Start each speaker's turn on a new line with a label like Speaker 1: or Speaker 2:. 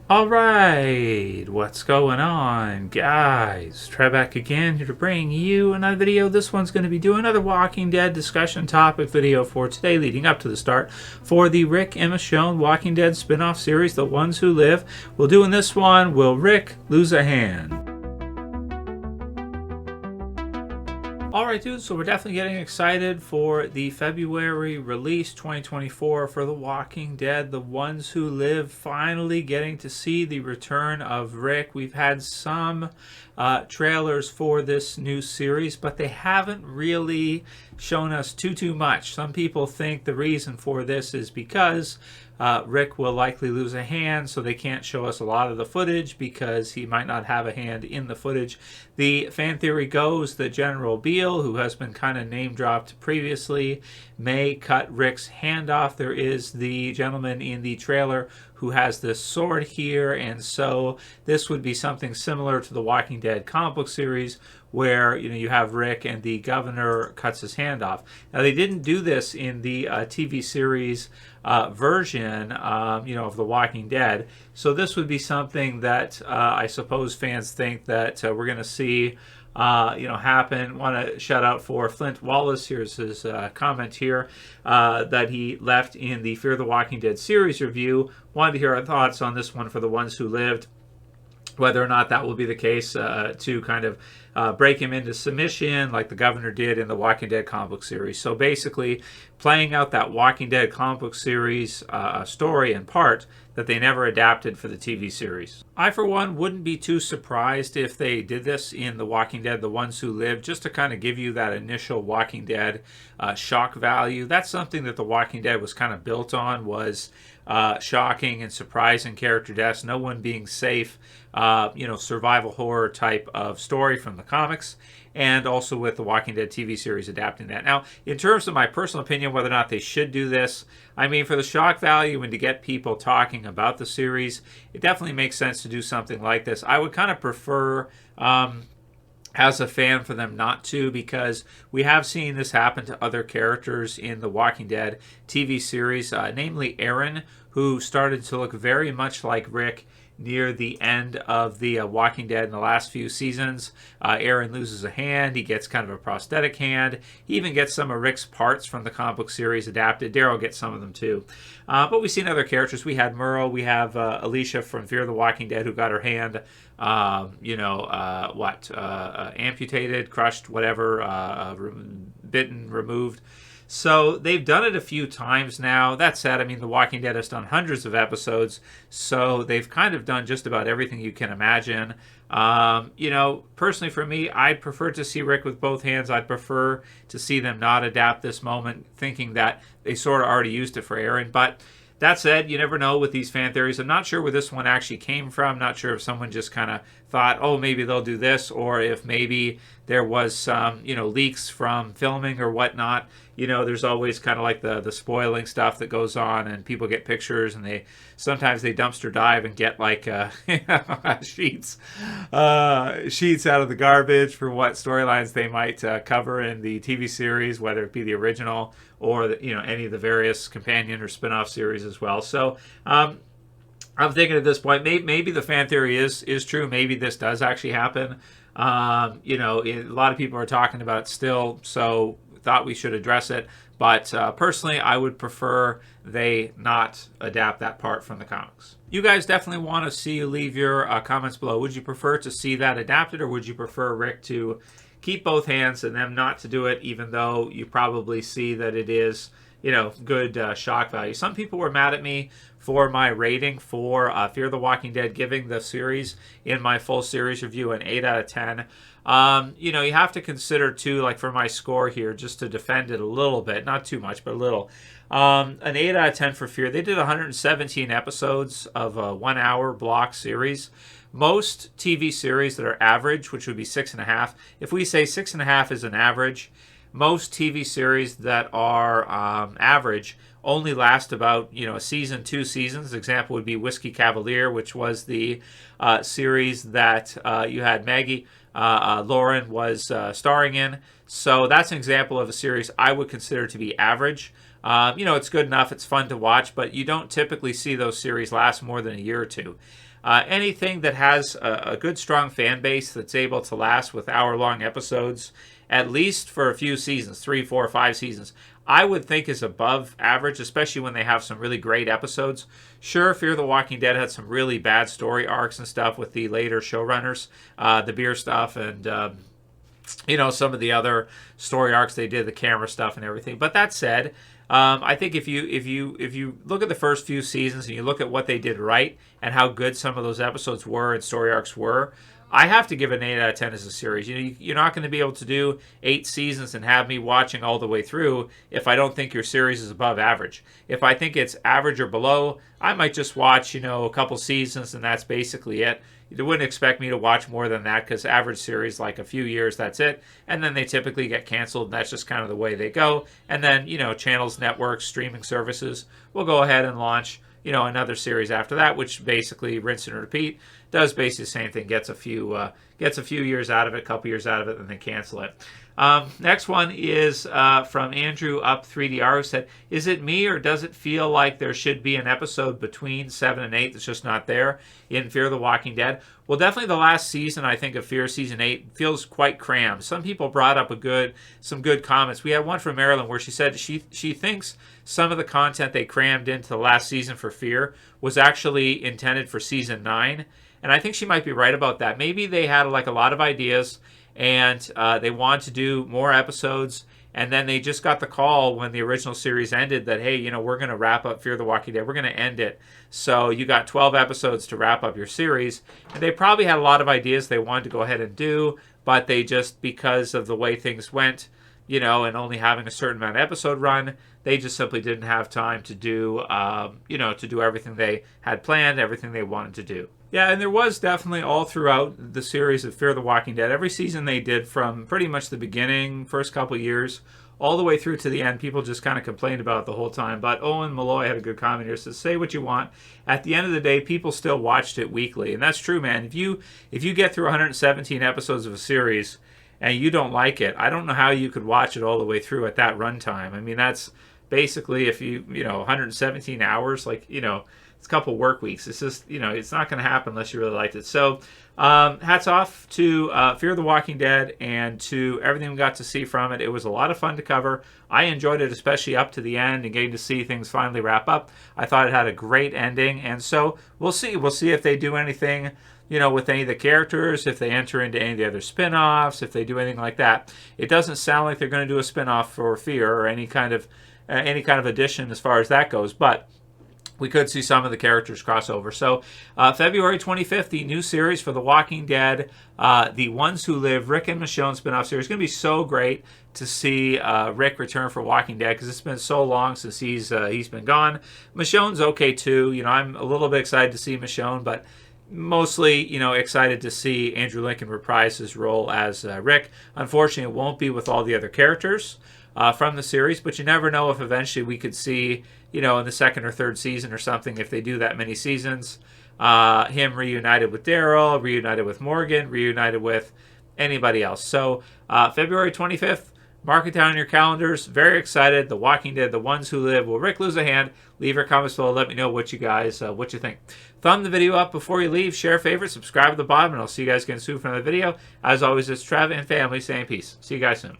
Speaker 1: Alright, what's going on, guys? Trev back again, here to bring you another video. This one's going to be doing another Walking Dead discussion topic video for today, leading up to the start for the Rick and Michonne Walking Dead spin-off series, The Ones Who Live. We'll do in this one, will Rick lose a hand? Alright dudes, so we're definitely getting excited for the February release 2024 for The Walking Dead, The Ones Who Live, finally getting to see the return of Rick. We've had some trailers for this new series, but they haven't really shown us too much. Some people think the reason for this is because Rick will likely lose a hand, so they can't show us a lot of the footage because he might not have a hand in the footage. The fan theory goes that General Beale, who has been kind of name dropped previously, may cut Rick's hand off. There is the gentleman in the trailer who has this sword here, and so this would be something similar to the Walking Dead comic book series where you have Rick and the governor cuts his hand off. Now they didn't do this in the TV series version of The Walking Dead, so this would be something that I suppose fans think that we're going to see happen. Want to shout out for Flint Wallace. Here's his comment here that he left in the Fear the Walking Dead series review. Wanted to hear our thoughts on this one for The Ones Who Lived, whether or not that will be the case to kind of break him into submission like the governor did in the Walking Dead comic book series. So basically playing out that Walking Dead comic book series story in part that they never adapted for the TV series. I, for one, wouldn't be too surprised if they did this in The Walking Dead, The Ones Who Live, just to kind of give you that initial Walking Dead shock value. That's something that The Walking Dead was kind of built on, was shocking and surprising character deaths, no one being safe, survival horror type of story from the comics, and also with the Walking Dead TV series adapting that. Now, in terms of my personal opinion, whether or not they should do this, I mean, for the shock value and to get people talking about the series, it definitely makes sense to do something like this. I would kind of prefer, as a fan, for them not to, because we have seen this happen to other characters in the Walking Dead TV series, namely Aaron, who started to look very much like Rick near the end of the Walking Dead in the last few seasons. Aaron loses a hand. He gets kind of a prosthetic hand. He even gets some of Rick's parts from the comic book series adapted. Daryl gets some of them too. But we've seen other characters. We had Merle. We have Alicia from Fear the Walking Dead, who got her hand, amputated, crushed, whatever, bitten, removed. So they've done it a few times now. That said, I mean, The Walking Dead has done hundreds of episodes, so they've kind of done just about everything you can imagine. Personally for me, I'd prefer to see Rick with both hands. I'd prefer to see them not adapt this moment, thinking that they sort of already used it for Aaron. But that said, you never know with these fan theories. I'm not sure where this one actually came from. Not sure if someone just kind of thought, oh, maybe they'll do this, or if maybe there was some, leaks from filming or whatnot. There's always kind of like the spoiling stuff that goes on, and people get pictures, and sometimes they dumpster dive and get like sheets out of the garbage for what storylines they might cover in the TV series, whether it be the original or any of the various companion or spin-off series as well. So I'm thinking at this point, maybe the fan theory is true. Maybe this does actually happen. A lot of people are talking about it still, so thought we should address it. But personally, I would prefer they not adapt that part from the comics. You guys definitely want to see, leave your comments below. Would you prefer to see that adapted, or would you prefer Rick to keep both hands and them not to do it, even though you probably see that it is good shock value? Some people were mad at me for my rating for Fear the Walking Dead, giving the series in my full series review an 8 out of 10. You have to consider too, like for my score here, just to defend it a little bit, not too much, but a little. An 8 out of 10 for Fear. They did 117 episodes of a 1 hour block series. Most TV series that are average, which would be 6.5, if we say 6.5 is an average, most TV series that are average only last about a season, 2 seasons. Example would be Whiskey Cavalier, which was the series that you had Maggie Lauren was starring in. So that's an example of a series I would consider to be average. It's good enough, it's fun to watch, but you don't typically see those series last more than a year or two. Anything that has a good, strong fan base that's able to last with hour-long episodes, at least for a few seasons, 3, 4, 5 seasons, I would think is above average, especially when they have some really great episodes. Sure, Fear the Walking Dead had some really bad story arcs and stuff with the later showrunners, the beer stuff, and some of the other story arcs they did, the camera stuff and everything. But that said, I think if you look at the first few seasons and you look at what they did right and how good some of those episodes were and story arcs were, I have to give it an 8 out of 10 as a series. You're not going to be able to do 8 seasons and have me watching all the way through if I don't think your series is above average. If I think it's average or below, I might just watch, a couple seasons and that's basically it. You wouldn't expect me to watch more than that because average series, like a few years, that's it. And then they typically get canceled. And that's just kind of the way they go. And then, channels, networks, streaming services will go ahead and launch another series after that, which basically rinse and repeat, does basically the same thing, gets a few years out of it, a couple years out of it, and then cancel it. Next one is from Andrew Up 3DR, who said, is it me or does it feel like there should be an episode between 7 and 8 that's just not there in Fear the Walking Dead? Well, definitely the last season, I think, of Fear Season 8 feels quite crammed. Some people brought up some good comments. We had one from Marilyn where she said she thinks some of the content they crammed into the last season for Fear was actually intended for Season 9. And I think she might be right about that. Maybe they had a lot of ideas and they wanted to do more episodes, and then they just got the call when the original series ended that, hey, we're going to wrap up Fear the Walking Dead. We're going to end it. So you got 12 episodes to wrap up your series. And they probably had a lot of ideas they wanted to go ahead and do, but they just, because of the way things went, and only having a certain amount of episode run, they just simply didn't have time to do, to do everything they had planned, everything they wanted to do. Yeah, and there was definitely all throughout the series of Fear the Walking Dead, every season they did from pretty much the beginning, first couple years, all the way through to the end. People just kind of complained about it the whole time. But Owen Malloy had a good comment here. Says, say what you want. At the end of the day, people still watched it weekly. And that's true, man. If you get through 117 episodes of a series and you don't like it, I don't know how you could watch it all the way through at that runtime. I mean, that's basically, if 117 hours, it's a couple work weeks. It's just, it's not going to happen unless you really liked it. So hats off to Fear the Walking Dead and to everything we got to see from it. It was a lot of fun to cover. I enjoyed it, especially up to the end and getting to see things finally wrap up. I thought it had a great ending. And so we'll see. We'll see if they do anything, with any of the characters, if they enter into any of the other spin-offs, if they do anything like that. It doesn't sound like they're going to do a spin-off for Fear or any kind of addition as far as that goes. But we could see some of the characters cross over. So February 25th, the new series for The Walking Dead, The Ones Who Live, Rick and Michonne spin-off series. It's going to be so great to see Rick return for Walking Dead because it's been so long since he's been gone. Michonne's okay too. I'm a little bit excited to see Michonne, but mostly, excited to see Andrew Lincoln reprise his role as Rick. Unfortunately, it won't be with all the other characters from the series, but you never know if eventually we could see, in the second or third season or something, if they do that many seasons, him reunited with Daryl, reunited with Morgan, reunited with anybody else. So February 25th, mark it down in your calendars. Very excited. The Walking Dead, The Ones Who Live. Will Rick lose a hand? Leave your comments below. Let me know what you guys, what you think. Thumb the video up before you leave. Share, favorite, subscribe at the bottom, and I'll see you guys again soon for another video. As always, it's Trev and family saying peace. See you guys soon.